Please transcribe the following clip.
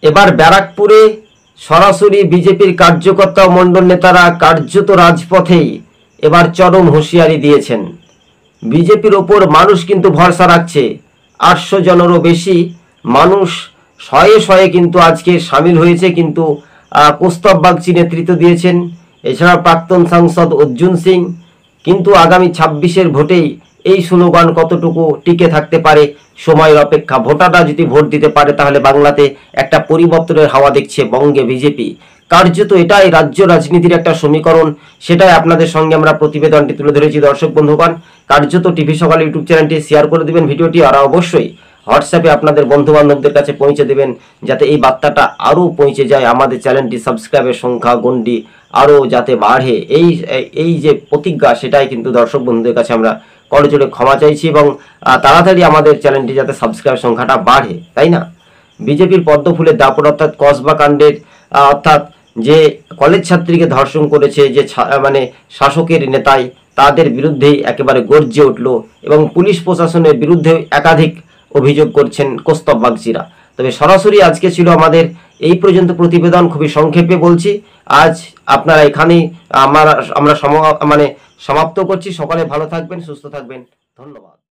এবার ব্যারাকপুরে সরাসরি বিজেপির কার্যকর্তা ও মণ্ডল নেতারা কার্যত রাজপথেই এবার চরম হুঁশিয়ারি দিয়েছেন। বিজেপির ওপর মানুষ কিন্তু ভরসা রাখছে। 800 জনেরও বেশি মানুষ শয়ে শয়ে কিন্তু আজকে সামিল হয়েছে, কিন্তু কৌস্তব বাগচি নেতৃত্ব দিয়েছেন। এছাড়া প্রাক্তন সাংসদ অর্জুন সিং। কিন্তু আগামী 26-এর ভোটেই এই স্লোগান কতটুকু টিকে থাকতে পারে সময়ের অপেক্ষা। ভোটাররা যদি ভোট দিতে পারে তাহলে বাংলাতে একটা পরিবর্তনের হাওয়া দেখছে বঙ্গে বিজেপি। কার্যত এটাই রাজ্য রাজনীতির একটা সমীকরণ, সেটাই আপনাদের সঙ্গে আমরা প্রতিবেদনটি তুলে ধরেছি। দর্শক বন্ধুগণ, কার্যত টিভি সকাল ইউটিউব চ্যানেলটি শেয়ার করে দেবেন ভিডিওটি, আর অবশ্যই হোয়াটসঅ্যাপে আপনাদের বন্ধু বান্ধবদের কাছে পৌঁছে দেবেন, যাতে এই বার্তাটা আরও পৌঁছে যায়। আমাদের চ্যানেলটি সাবস্ক্রাইবের সংখ্যা গণ্ডি আরও যাতে বাড়ে, এই যে প্রতিজ্ঞা, সেটাই কিন্তু দর্শক বন্ধুদের কাছে আমরা করজোড়ে ক্ষমা চাইছি, এবং তাড়াতাড়ি আমাদের চ্যানেলটি যাতে সাবস্ক্রাইব সংখ্যাটা বাড়ে, তাই না? বিজেপির পদ্মফুলের দাপট অর্থাৎ কসবা কাণ্ডের অর্থাৎ যে কলেজ ছাত্রীকে ধর্ষণ করেছে যে মানে শাসকের নেতাই, তাদের বিরুদ্ধেই একেবারে গর্জে উঠল, এবং পুলিশ প্রশাসনের বিরুদ্ধে একাধিক অভিযোগ করছেন কৌস্তব বাগচিরা। তবে সরাসরি আজকে ছিল আমাদের এই পর্যন্ত প্রতিবেদন। খুবই সংক্ষেপে বলছি, আজ আপনারা এখানেই আমরা সমাপ্ত করছি। সকলে ভালো থাকবেন, সুস্থ থাকবেন, ধন্যবাদ।